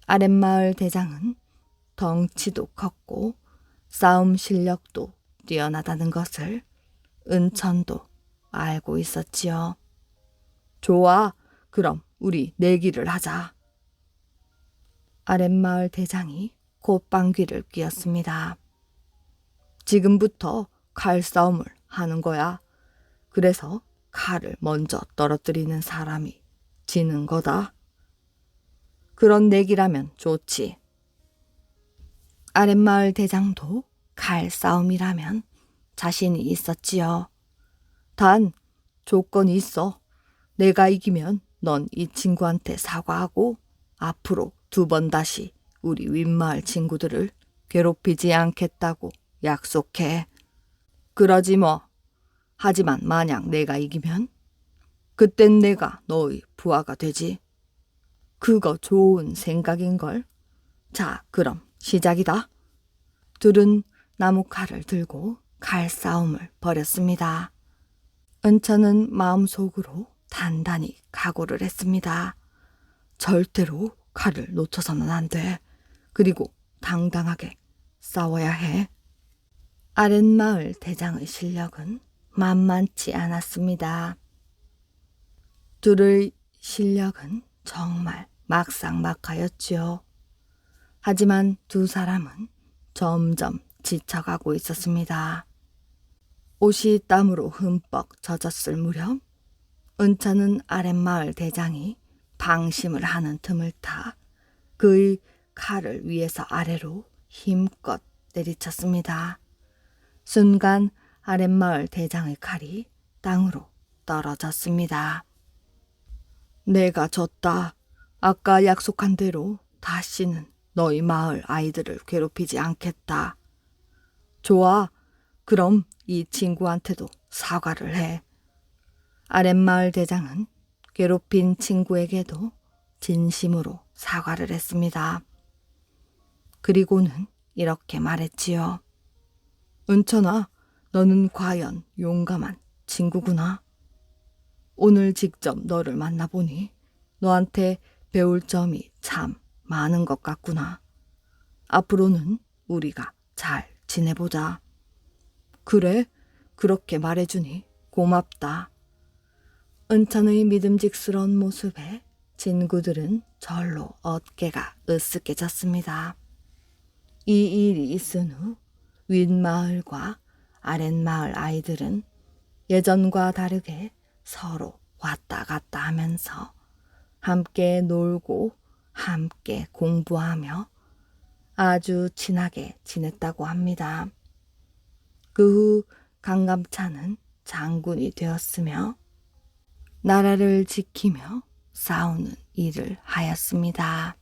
아랫마을 대장은 덩치도 컸고 싸움 실력도 뛰어나다는 것을 은천도 알고 있었지요. 좋아, 그럼 우리 내기를 하자. 아랫마을 대장이 콧방귀를 뀌었습니다. 지금부터 칼싸움을 하는 거야. 그래서 칼을 먼저 떨어뜨리는 사람이 지는 거다. 그런 내기라면 좋지. 아랫마을 대장도 칼싸움이라면 자신이 있었지요. 단 조건이 있어. 내가 이기면 넌 이 친구한테 사과하고 앞으로 2번 다시 우리 윗마을 친구들을 괴롭히지 않겠다고 약속해. 그러지 뭐. 하지만 만약 내가 이기면 그땐 내가 너의 부하가 되지. 그거 좋은 생각인걸. 자, 그럼 시작이다. 둘은 나무칼을 들고 칼싸움을 벌였습니다. 은천은 마음속으로 단단히 각오를 했습니다. 절대로 칼을 놓쳐서는 안 돼. 그리고 당당하게 싸워야 해. 아랫마을 대장의 실력은 만만치 않았습니다. 둘의 실력은 정말 막상막하였지요. 하지만 두 사람은 점점 지쳐가고 있었습니다. 옷이 땀으로 흠뻑 젖었을 무렵 은천은 아랫마을 대장이 방심을 하는 틈을 타 그의 칼을 위에서 아래로 힘껏 내리쳤습니다. 순간 아랫마을 대장의 칼이 땅으로 떨어졌습니다. 내가 졌다. 아까 약속한 대로 다시는 너희 마을 아이들을 괴롭히지 않겠다. 좋아. 그럼 이 친구한테도 사과를 해. 아랫마을 대장은 괴롭힌 친구에게도 진심으로 사과를 했습니다. 그리고는 이렇게 말했지요. 은천아, 너는 과연 용감한 친구구나. 오늘 직접 너를 만나보니 너한테 배울 점이 참 많은 것 같구나. 앞으로는 우리가 잘 지내보자. 그래, 그렇게 말해주니 고맙다. 은천의 믿음직스러운 모습에 친구들은 절로 어깨가 으쓱해졌습니다. 이 일이 있은 후 윗마을과 아랫마을 아이들은 예전과 다르게 서로 왔다 갔다 하면서 함께 놀고 함께 공부하며 아주 친하게 지냈다고 합니다. 그 후 강감찬은 장군이 되었으며 나라를 지키며 싸우는 일을 하였습니다.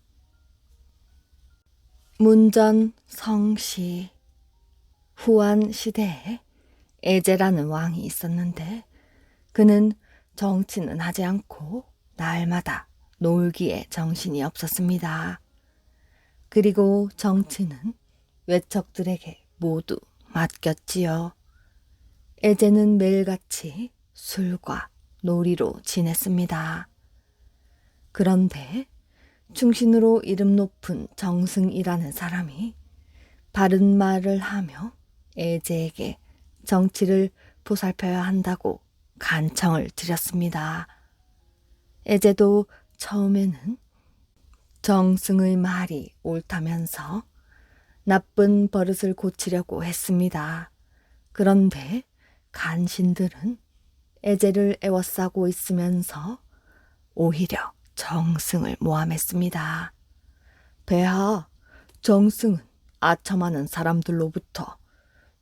문전 성시 후한 시대에 에제라는 왕이 있었는데 그는 정치는 하지 않고 날마다 놀기에 정신이 없었습니다. 그리고 정치는 외척들에게 모두 맡겼지요. 에제는 매일같이 술과 놀이로 지냈습니다. 그런데 충신으로 이름 높은 정승이라는 사람이 바른 말을 하며 에제에게 정치를 보살펴야 한다고 간청을 드렸습니다. 에제도 처음에는 정승의 말이 옳다면서 나쁜 버릇을 고치려고 했습니다. 그런데 간신들은 에제를 애워싸고 있으면서 오히려 정승을 모함했습니다. 폐하, 정승은 아첨하는 사람들로부터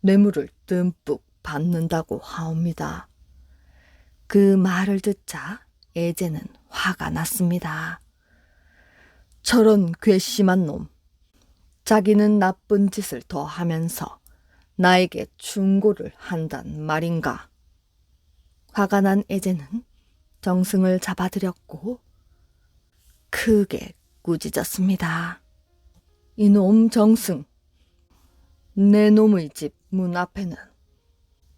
뇌물을 듬뿍 받는다고 하옵니다. 그 말을 듣자 에제는 화가 났습니다. 저런 괘씸한 놈, 자기는 나쁜 짓을 더 하면서 나에게 충고를 한단 말인가. 화가 난 에제는 정승을 잡아들였고 크게 꾸짖었습니다. 이놈 정승, 내 놈의 집 문 앞에는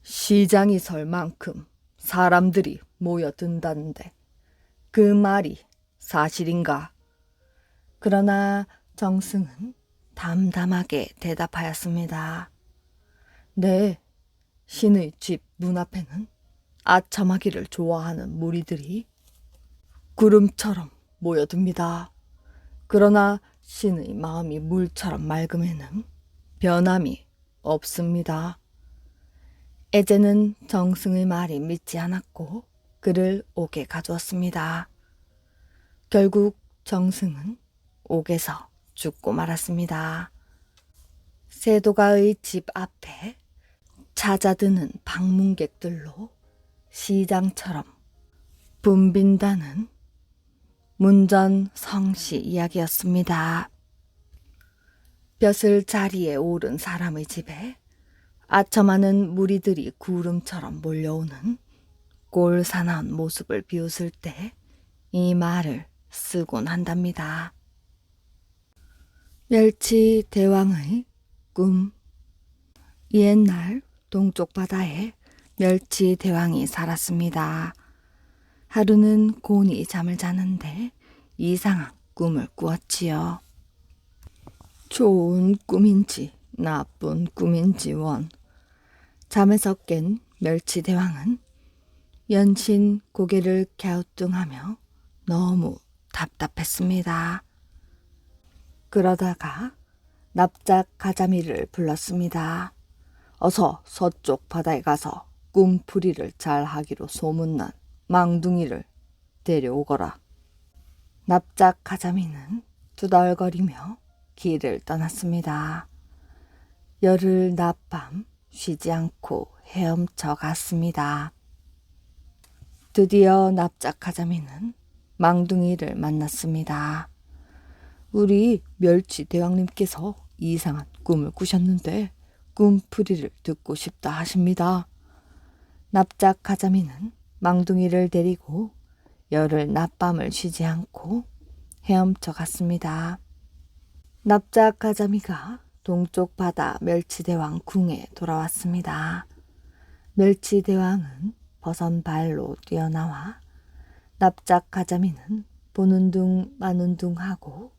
시장이 설 만큼 사람들이 모여든다는데 그 말이 사실인가? 그러나 정승은 담담하게 대답하였습니다. 네, 신의 집 문 앞에는 아첨하기를 좋아하는 무리들이 구름처럼 모여듭니다. 그러나 신의 마음이 물처럼 맑음에는 변함이 없습니다. 에제는 정승의 말이 믿지 않았고 그를 옥에 가두었습니다. 결국 정승은 옥에서 죽고 말았습니다. 세도가의 집 앞에 찾아드는 방문객들로 시장처럼 붐빈다는 문전 성시 이야기였습니다. 벼슬 자리에 오른 사람의 집에 아첨하는 무리들이 구름처럼 몰려오는 꼴사나운 모습을 비웃을 때 이 말을 쓰곤 한답니다. 멸치 대왕의 꿈. 옛날 동쪽 바다에 멸치 대왕이 살았습니다. 하루는 곤히 잠을 자는데 이상한 꿈을 꾸었지요. 좋은 꿈인지 나쁜 꿈인지 원. 잠에서 깬 멸치 대왕은 연신 고개를 갸우뚱하며 너무 답답했습니다. 그러다가 납작 가자미를 불렀습니다. 어서 서쪽 바다에 가서 꿈풀이를 잘 하기로 소문난 망둥이를 데려오거라. 납작 가자미는 두덜거리며 길을 떠났습니다. 열흘 낮밤 쉬지 않고 헤엄쳐 갔습니다. 드디어 납작 가자미는 망둥이를 만났습니다. 우리 멸치 대왕님께서 이상한 꿈을 꾸셨는데 꿈풀이를 듣고 싶다 하십니다. 납작 가자미는 망둥이를 데리고 열흘 낮밤을 쉬지 않고 헤엄쳐 갔습니다. 납작 가자미가 동쪽 바다 멸치대왕 궁에 돌아왔습니다. 멸치대왕은 버선 발로 뛰어나와 납작 가자미는 보는 둥 마는 둥 하고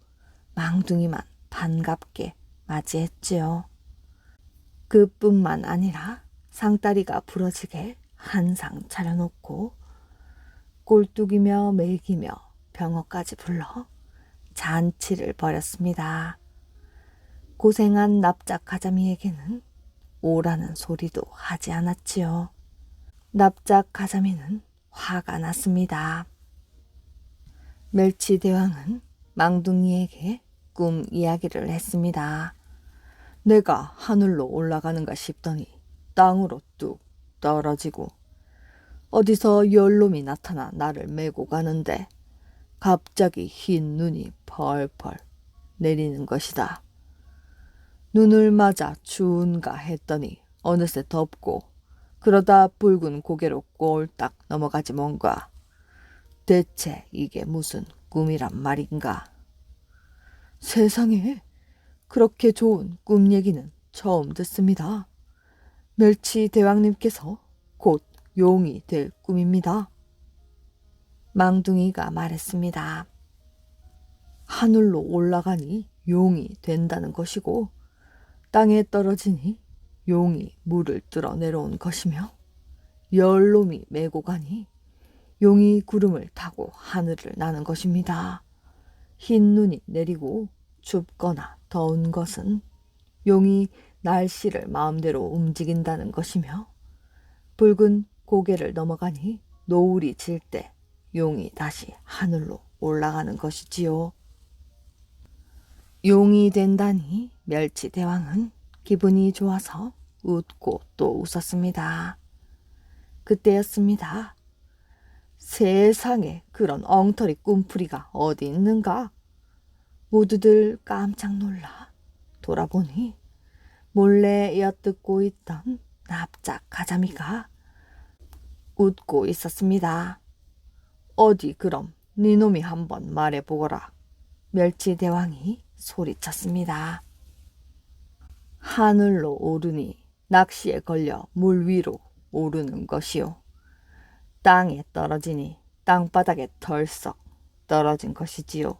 망둥이만 반갑게 맞이했지요. 그뿐만 아니라 상다리가 부러지게 한 상 차려놓고 꼴뚜기며 매기며 병어까지 불러 잔치를 벌였습니다. 고생한 납작 가자미에게는 오라는 소리도 하지 않았지요. 납작 가자미는 화가 났습니다. 멸치대왕은 망둥이에게 꿈 이야기를 했습니다. 내가 하늘로 올라가는가 싶더니 땅으로 뚝 떨어지고 어디서 열놈이 나타나 나를 메고 가는데 갑자기 흰 눈이 펄펄 내리는 것이다. 눈을 맞아 추운가 했더니 어느새 덥고 그러다 붉은 고개로 꼴딱 넘어가지 뭔가. 대체 이게 무슨 꿈이란 말인가. 세상에 그렇게 좋은 꿈 얘기는 처음 듣습니다. 멸치 대왕님께서 곧 용이 될 꿈입니다. 망둥이가 말했습니다. 하늘로 올라가니 용이 된다는 것이고 땅에 떨어지니 용이 물을 뚫어 내려온 것이며 열놈이 메고 가니 용이 구름을 타고 하늘을 나는 것입니다. 흰 눈이 내리고 춥거나 더운 것은 용이 날씨를 마음대로 움직인다는 것이며 붉은 고개를 넘어가니 노을이 질 때 용이 다시 하늘로 올라가는 것이지요. 용이 된다니 멸치대왕은 기분이 좋아서 웃고 또 웃었습니다. 그때였습니다. 세상에 그런 엉터리 꿈풀이가 어디 있는가? 모두들 깜짝 놀라 돌아보니 몰래 엿듣고 있던 납작 가자미가 웃고 있었습니다. 어디 그럼 니놈이 한번 말해보거라. 멸치대왕이 소리쳤습니다. 하늘로 오르니 낚시에 걸려 물 위로 오르는 것이요. 땅에 떨어지니 땅바닥에 덜썩 떨어진 것이지요.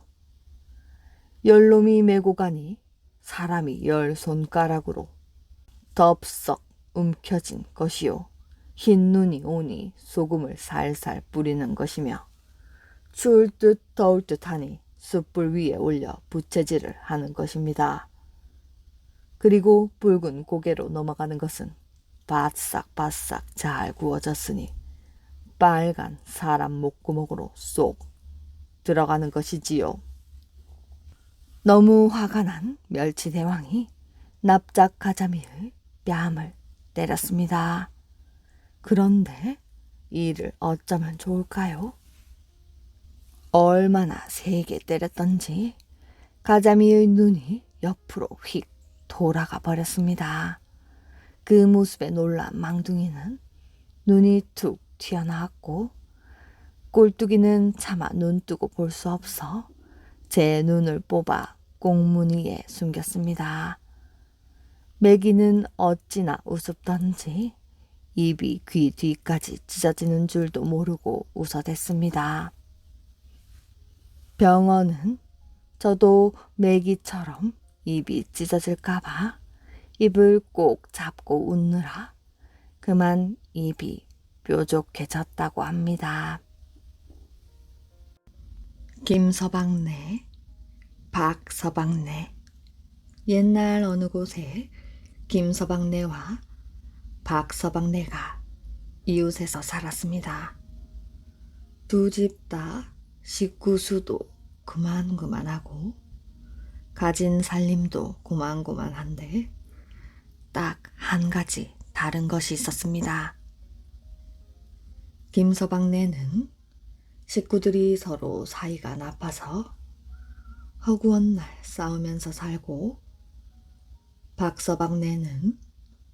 열놈이 메고 가니 사람이 10손가락으로 덥석 움켜진 것이요. 흰 눈이 오니 소금을 살살 뿌리는 것이며 추울 듯 더울 듯 하니 숯불 위에 올려 부채질을 하는 것입니다. 그리고 붉은 고개로 넘어가는 것은 바싹바싹 잘 구워졌으니 빨간 사람 목구멍으로 쏙 들어가는 것이지요. 너무 화가 난 멸치대왕이 납작 가자미의 뺨을 때렸습니다. 그런데 이를 어쩌면 좋을까요? 얼마나 세게 때렸던지 가자미의 눈이 옆으로 휙 돌아가 버렸습니다. 그 모습에 놀란 망둥이는 눈이 툭 튀어나왔고 꼴뚜기는 차마 눈 뜨고 볼 수 없어 제 눈을 뽑아 꽁무니에 숨겼습니다. 매기는 어찌나 우습던지 입이 귀 뒤까지 찢어지는 줄도 모르고 웃어댔습니다. 병어는 저도 매기처럼 입이 찢어질까봐 입을 꼭 잡고 웃느라 그만 입이 뾰족해졌다고 합니다. 김서방네, 박서방네. 옛날 어느 곳에 김서방네와 박서방네가 이웃에서 살았습니다. 두 집 다 식구수도 그만그만하고 가진 살림도 고만고만한데 딱 한 가지 다른 것이 있었습니다. 김서방네는 식구들이 서로 사이가 나빠서 허구한 날 싸우면서 살고 박서방네는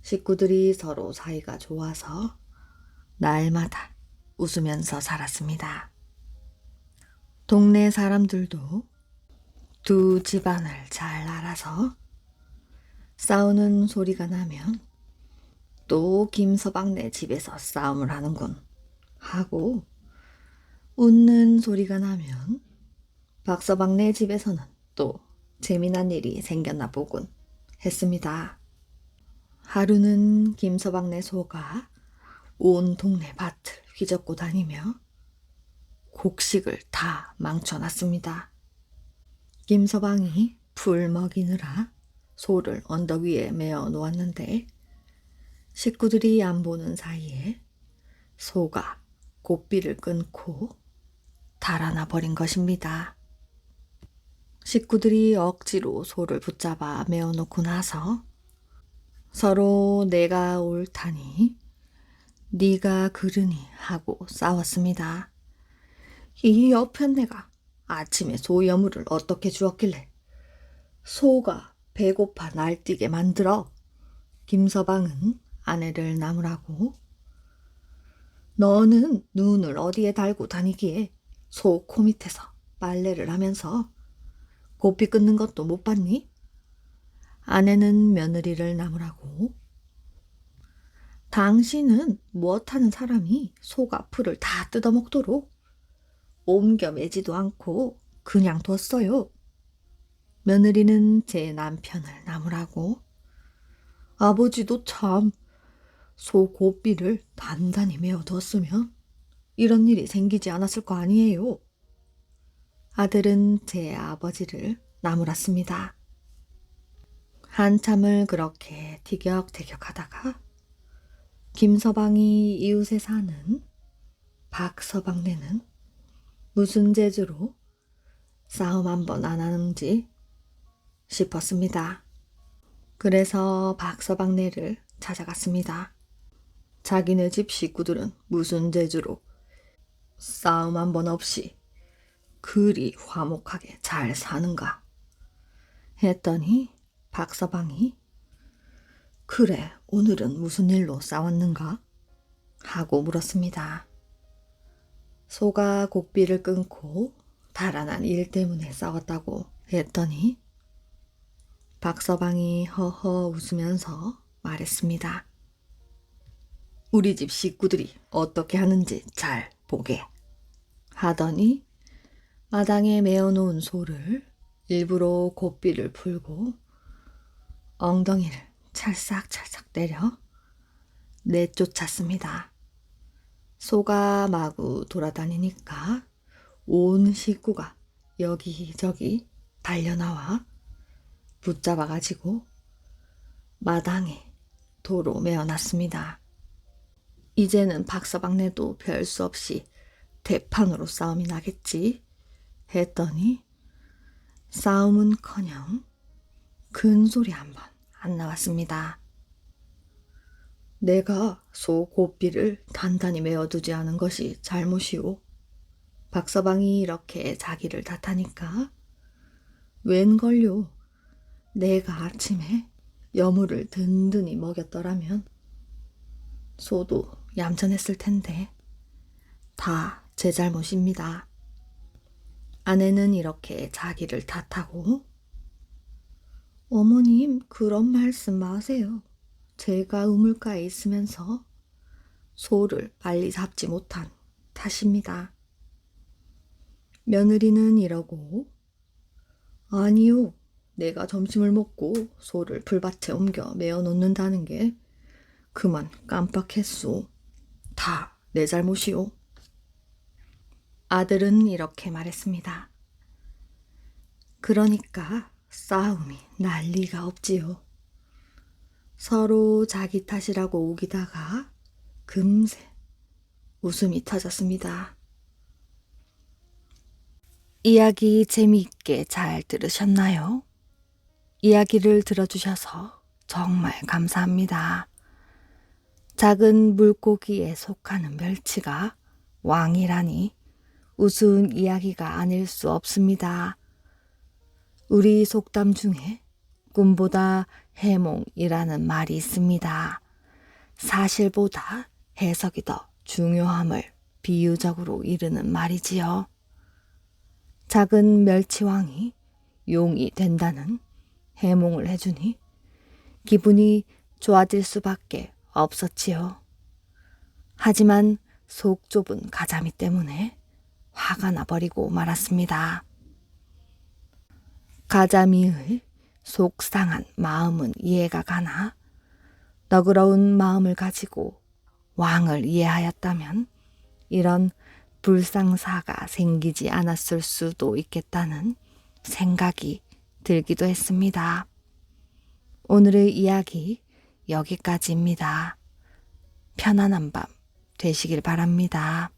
식구들이 서로 사이가 좋아서 날마다 웃으면서 살았습니다. 동네 사람들도 두 집안을 잘 알아서 싸우는 소리가 나면 또 김서방네 집에서 싸움을 하는군 하고 웃는 소리가 나면 박서방네 집에서는 또 재미난 일이 생겼나 보군 했습니다. 하루는 김서방네 소가 온 동네 밭을 휘젓고 다니며 곡식을 다 망쳐놨습니다. 김서방이 풀 먹이느라 소를 언덕 위에 메어 놓았는데 식구들이 안 보는 사이에 소가 고삐를 끊고 달아나 버린 것입니다. 식구들이 억지로 소를 붙잡아 메어 놓고 나서 서로 내가 옳다니 네가 그르니 하고 싸웠습니다. 이 여편네가 아침에 소 여물을 어떻게 주었길래 소가 배고파 날뛰게 만들어. 김서방은 아내를 나무라고 너는 눈을 어디에 달고 다니기에 소 코 밑에서 빨래를 하면서 고삐 끊는 것도 못 봤니? 아내는 며느리를 나무라고 당신은 무엇하는 사람이 소가 풀을 다 뜯어먹도록 옮겨 매지도 않고 그냥 뒀어요. 며느리는 제 남편을 나무라고 아버지도 참 소 고삐를 단단히 메어뒀으면 이런 일이 생기지 않았을 거 아니에요. 아들은 제 아버지를 나무랐습니다. 한참을 그렇게 티격태격하다가 김서방이 이웃에 사는 박서방네는 무슨 재주로 싸움 한 번 안 하는지 싶었습니다. 그래서 박서방네를 찾아갔습니다. 자기네 집 식구들은 무슨 재주로 싸움 한 번 없이 그리 화목하게 잘 사는가 했더니 박서방이 그래 오늘은 무슨 일로 싸웠는가 하고 물었습니다. 소가 고삐를 끊고 달아난 일 때문에 싸웠다고 했더니 박서방이 허허 웃으면서 말했습니다. 우리 집 식구들이 어떻게 하는지 잘 보게 하더니 마당에 메어놓은 소를 일부러 고삐를 풀고 엉덩이를 찰싹찰싹 때려 내쫓았습니다. 소가 마구 돌아다니니까 온 식구가 여기저기 달려나와 붙잡아가지고 마당에 도로 메어놨습니다. 이제는 박서방네도 별 수 없이 대판으로 싸움이 나겠지 했더니 싸움은커녕 큰 소리 한 번 안 나왔습니다. 내가 소 고삐를 단단히 메어두지 않은 것이 잘못이오. 박서방이 이렇게 자기를 탓하니까 웬걸요. 내가 아침에 여물을 든든히 먹였더라면 소도 얌전했을 텐데 다 제 잘못입니다. 아내는 이렇게 자기를 탓하고 어머님 그런 말씀 마세요. 제가 우물가에 있으면서 소를 빨리 잡지 못한 탓입니다. 며느리는 이러고 아니요. 내가 점심을 먹고 소를 풀밭에 옮겨 메어 놓는다는 게 그만 깜빡했소. 다 내 잘못이오. 아들은 이렇게 말했습니다. 그러니까 싸움이 난리가 없지요. 서로 자기 탓이라고 우기다가 금세 웃음이 터졌습니다. 이야기 재미있게 잘 들으셨나요? 이야기를 들어주셔서 정말 감사합니다. 작은 물고기에 속하는 멸치가 왕이라니 우스운 이야기가 아닐 수 없습니다. 우리 속담 중에 꿈보다 해몽이라는 말이 있습니다. 사실보다 해석이 더 중요함을 비유적으로 이르는 말이지요. 작은 멸치왕이 용이 된다는 해몽을 해주니 기분이 좋아질 수밖에 없었지요. 하지만 속 좁은 가자미 때문에 화가 나버리고 말았습니다. 가자미의 속상한 마음은 이해가 가나 너그러운 마음을 가지고 왕을 이해하였다면 이런 불상사가 생기지 않았을 수도 있겠다는 생각이 들기도 했습니다. 오늘의 이야기 여기까지입니다. 편안한 밤 되시길 바랍니다.